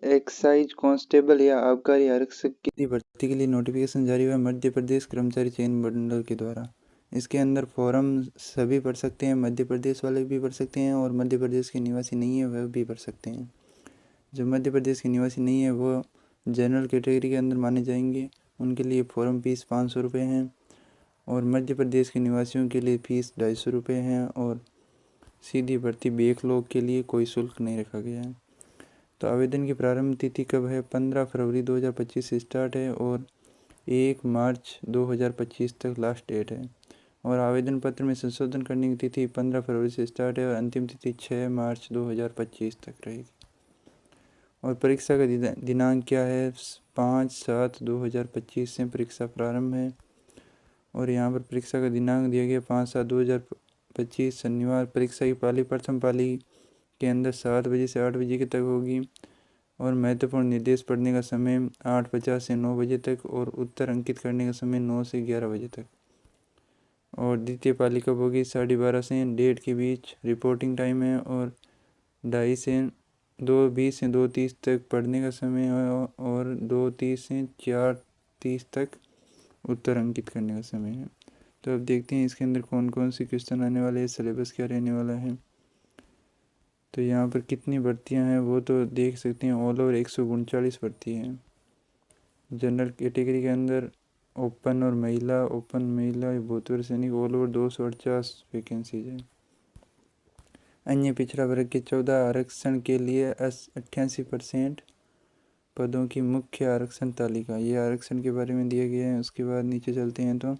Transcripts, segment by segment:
Excise constable या आबकारी आरक्षक की भर्ती के लिए नोटिफिकेशन जारी हुआ मध्य प्रदेश कर्मचारी चयन मंडल के द्वारा। इसके अंदर फॉर्म सभी भर सकते हैं, मध्य प्रदेश वाले भी भर सकते हैं और मध्य प्रदेश के निवासी नहीं है वह भी भर सकते हैं। जो मध्य प्रदेश के निवासी नहीं है वो जनरल कैटेगरी के अंदर माने जाएंगे, उनके लिए फॉर्म फीस 500 रुपये हैं और मध्य प्रदेश के निवासियों के लिए फ़ीस 250 रुपये हैं और सीधी भर्ती बैकलॉग के लिए कोई शुल्क नहीं रखा गया है। तो आवेदन की प्रारंभ तिथि कब है? 15 फरवरी 2025 से स्टार्ट है और 1 मार्च 2025 तक लास्ट डेट है। और आवेदन पत्र में संशोधन करने की तिथि 15 फरवरी से स्टार्ट है और अंतिम तिथि 6 मार्च 2025 तक रहेगी। और परीक्षा का दिनांक क्या है? 5/7/2025 से परीक्षा प्रारंभ है और यहाँ पर परीक्षा का दिनांक दिया गया 5/7/2025 शनिवार। परीक्षा की पाली प्रथम पाली के अंदर 7 बजे से 8 बजे तक होगी और महत्वपूर्ण निर्देश पढ़ने का समय 8:50 से 9 बजे तक और उत्तर अंकित करने का समय 9 से 11 बजे तक। और द्वितीय पाली कब होगी? 12:30 से 1:30 के बीच रिपोर्टिंग टाइम है और 2:20 से 2:30 तक पढ़ने का समय है और 2:30 से 4:30 तक उत्तर अंकित करने का समय है। तो अब देखते हैं इसके अंदर कौन कौन से क्वेश्चन आने वाले हैं, सिलेबस क्या रहने वाला है। तो यहाँ पर कितनी भर्तियाँ हैं वो तो देख सकते हैं, ऑल ओवर 139 भर्ती हैं। जनरल कैटेगरी के अंदर ओपन महिला भूतपूर्व सैनिक ऑल ओवर 248 वैकेंसीज है। अन्य पिछड़ा वर्ग के 14 आरक्षण के लिए 88% पदों की मुख्य आरक्षण तालिका, ये आरक्षण के बारे में दिया गया है। उसके बाद नीचे चलते हैं तो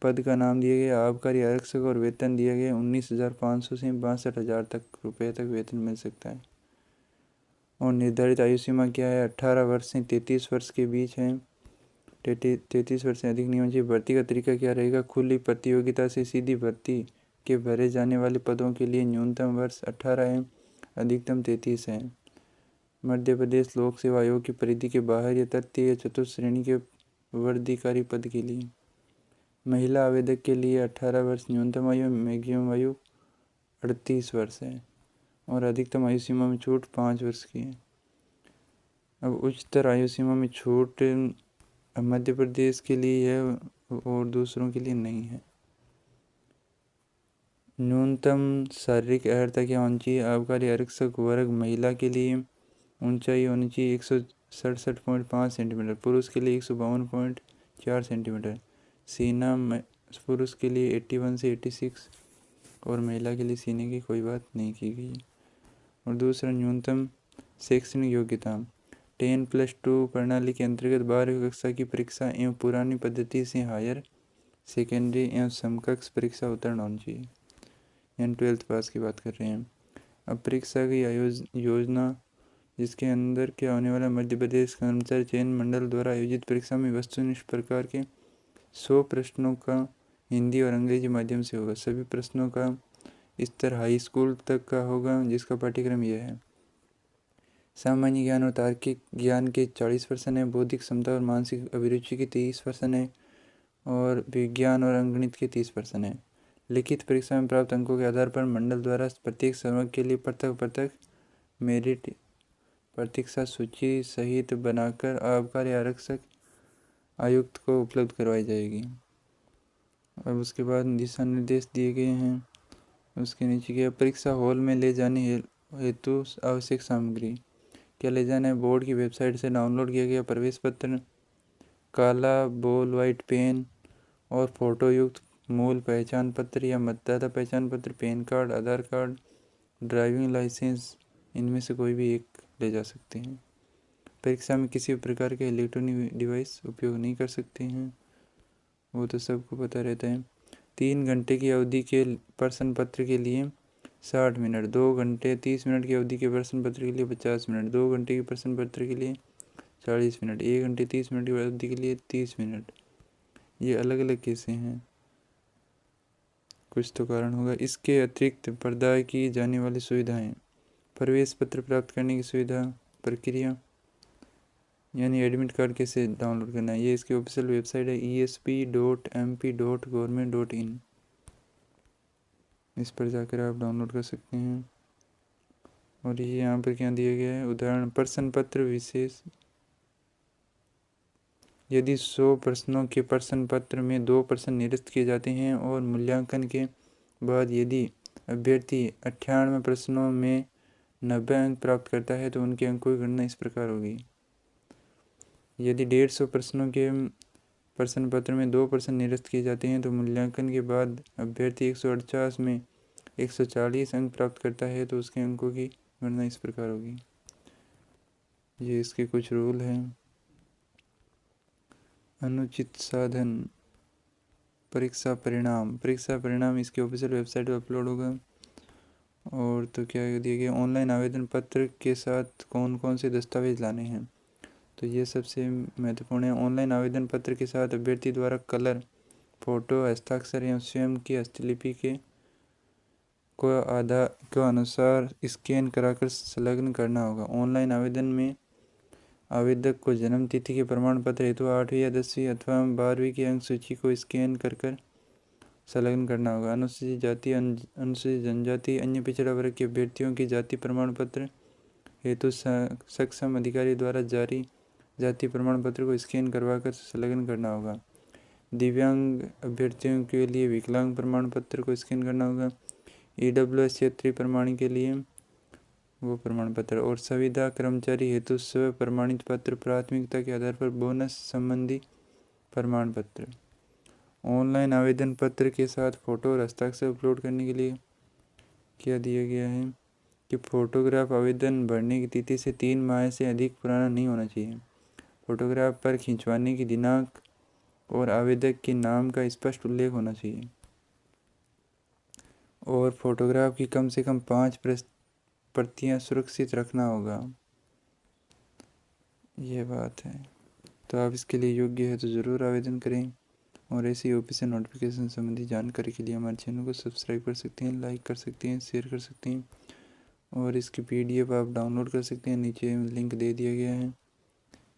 पद का नाम दिया गया आबकारी आरक्षक और वेतन दिया गया 19,500 से 62,000 रुपये तक वेतन मिल सकता है। और निर्धारित आयु सीमा क्या है? 18 वर्ष से 33 वर्ष के बीच है, 33 वर्ष से अधिक नहीं होनी चाहिए। भर्ती का तरीका क्या रहेगा? खुली प्रतियोगिता से सीधी भर्ती के भरे जाने वाले पदों के लिए न्यूनतम वर्ष 18 है, अधिकतम 33 है। मध्य प्रदेश लोक सेवा आयोग की परिधि के बाहर या तृतीय या चतुर्थ श्रेणी के वर्दीकारी पद के लिए महिला आवेदक के लिए 18 वर्ष न्यूनतम आयु, मैक्सिमम आयु 38 वर्ष है और अधिकतम आयु सीमा में छूट 5 वर्ष की है। अब उच्चतर आयु सीमा में छूट मध्य प्रदेश के लिए है और दूसरों के लिए नहीं है। न्यूनतम शारीरिक अर्हता क्या होनी चाहिए? आबकारी आरक्षक वर्ग महिला के लिए ऊंचाई होनी चाहिए 167.5 सेंटीमीटर, पुरुष के लिए 152.4 सेंटीमीटर, सीना पुरुष के लिए 81 से 86 और महिला के लिए सीने की कोई बात नहीं की गई। और दूसरा न्यूनतम शैक्षणिक योग्यता 10+2 प्रणाली के अंतर्गत 12वीं कक्षा की परीक्षा एवं पुरानी पद्धति से हायर सेकेंडरी एवं समकक्ष परीक्षा उत्तीर्ण होनी चाहिए, यानी 12th पास की बात कर रहे हैं। अब परीक्षा की योजना जिसके अंदर क्या होने वाला? मध्य प्रदेश कर्मचारी चयन मंडल द्वारा आयोजित परीक्षा में वस्तुनिष्ठ प्रकार के 100 प्रश्नों का हिंदी और अंग्रेजी माध्यम से होगा। सभी प्रश्नों का स्तर हाई स्कूल तक का होगा, जिसका पाठ्यक्रम यह है। सामान्य ज्ञान और तार्किक ज्ञान के 40% है, बौद्धिक क्षमता और मानसिक अभिरुचि के 30% है और विज्ञान और अंकगणित के 30% है। लिखित परीक्षा में प्राप्त अंकों के आधार पर मंडल द्वारा प्रत्येक संवर्ग के लिए पृथक मेरिट परीक्षा सूची सहित बनाकर आबकारी आरक्षक आयुक्त को उपलब्ध करवाई जाएगी। अब उसके बाद दिशा निर्देश दिए गए हैं। उसके नीचे क्या? परीक्षा हॉल में ले जाने हेतु आवश्यक सामग्री क्या ले जाना है? बोर्ड की वेबसाइट से डाउनलोड किया गया प्रवेश पत्र, काला बॉल वाइट पेन और फोटो युक्त मूल पहचान पत्र या मतदाता पहचान पत्र, पैन कार्ड, आधार कार्ड, ड्राइविंग लाइसेंस, इनमें से कोई भी एक ले जा सकते हैं। परीक्षा में किसी भी प्रकार के इलेक्ट्रॉनिक डिवाइस उपयोग नहीं कर सकते हैं, वो तो सबको पता रहता है। 3 घंटे की अवधि के प्रश्न पत्र के लिए 60 मिनट, 2 घंटे 30 मिनट की अवधि के प्रश्न पत्र के लिए 50 मिनट, 2 घंटे के प्रश्न पत्र के लिए 40 मिनट, 1 घंटे 30 मिनट की अवधि के लिए 30 मिनट। ये अलग अलग कैसे हैं? कुछ तो कारण होगा। इसके अतिरिक्त प्रदाय की जाने वाली सुविधाएं, प्रवेश पत्र प्राप्त करने की सुविधा, प्रक्रिया यानी एडमिट कार्ड कैसे डाउनलोड करना है, ये इसकी ऑफिशियल वेबसाइट है esp.mp.government.in, इस पर जाकर आप डाउनलोड कर सकते हैं। और ये यहाँ पर क्या दिया गया है, उदाहरण प्रश्न पत्र विशेष। यदि 100 प्रश्नों के प्रश्न पत्र में 2 प्रश्न निरस्त किए जाते हैं और मूल्यांकन के बाद यदि अभ्यर्थी 98 प्रश्नों में 90 अंक प्राप्त करता है तो उनके अंकों की गणना इस प्रकार होगी। यदि 150 प्रश्नों के प्रश्न पत्र में 2 प्रश्न निरस्त किए जाते हैं तो मूल्यांकन के बाद अभ्यर्थी 148 में 140 अंक प्राप्त करता है तो उसके अंकों की गणना इस प्रकार होगी। ये इसके कुछ रूल हैं। अनुचित साधन परीक्षा परिणाम इसकी ऑफिशियल वेबसाइट पर अपलोड होगा। और तो क्या दिया गया, ऑनलाइन आवेदन पत्र के साथ कौन कौन से दस्तावेज लाने हैं, तो ये सबसे महत्वपूर्ण है। ऑनलाइन आवेदन पत्र के साथ अभ्यर्थी द्वारा कलर फोटो हस्ताक्षर एवं स्वयं की हस्तलिपि को आधार के अनुसार स्कैन कराकर संलग्न करना होगा। ऑनलाइन आवेदन में आवेदक को जन्म तिथि के प्रमाण पत्र हेतु 8वीं या 10वीं अथवा 12वीं की अंक सूची को स्कैन कर संलग्न करना होगा। अनुसूचित जाति अनुसूचित जनजाति अन्य पिछड़ा वर्ग के अभ्यर्थियों की जाति प्रमाण पत्र हेतु सक्षम अधिकारी द्वारा जारी जाति प्रमाण पत्र को स्कैन करवाकर संलग्न करना होगा। दिव्यांग अभ्यर्थियों के लिए विकलांग प्रमाण पत्र को स्कैन करना होगा। EWS क्षेत्रीय प्रमाणी के लिए वो प्रमाण पत्र और संविदा कर्मचारी हेतु स्व प्रमाणित पत्र प्राथमिकता के आधार पर बोनस संबंधी प्रमाण पत्र। ऑनलाइन आवेदन पत्र के साथ फोटो और हस्ताक्षर अपलोड करने के लिए क्या दिया गया है कि फोटोग्राफ आवेदन भरने की तिथि से 3 माह से अधिक पुराना नहीं होना चाहिए। फोटोग्राफ पर खिंचवाने की दिनांक और आवेदक के नाम का स्पष्ट उल्लेख होना चाहिए और फोटोग्राफ की कम से कम 5 प्रतियां सुरक्षित रखना होगा। ये बात है, तो आप इसके लिए योग्य है तो ज़रूर आवेदन करें। और ऐसी ऑफिशियल नोटिफिकेशन संबंधी जानकारी के लिए हमारे चैनल को सब्सक्राइब कर सकते हैं, लाइक कर सकते हैं, शेयर कर सकते हैं और इसकी PDF आप डाउनलोड कर सकते हैं। नीचे लिंक दे दिया गया है।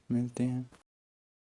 मिलते हैं।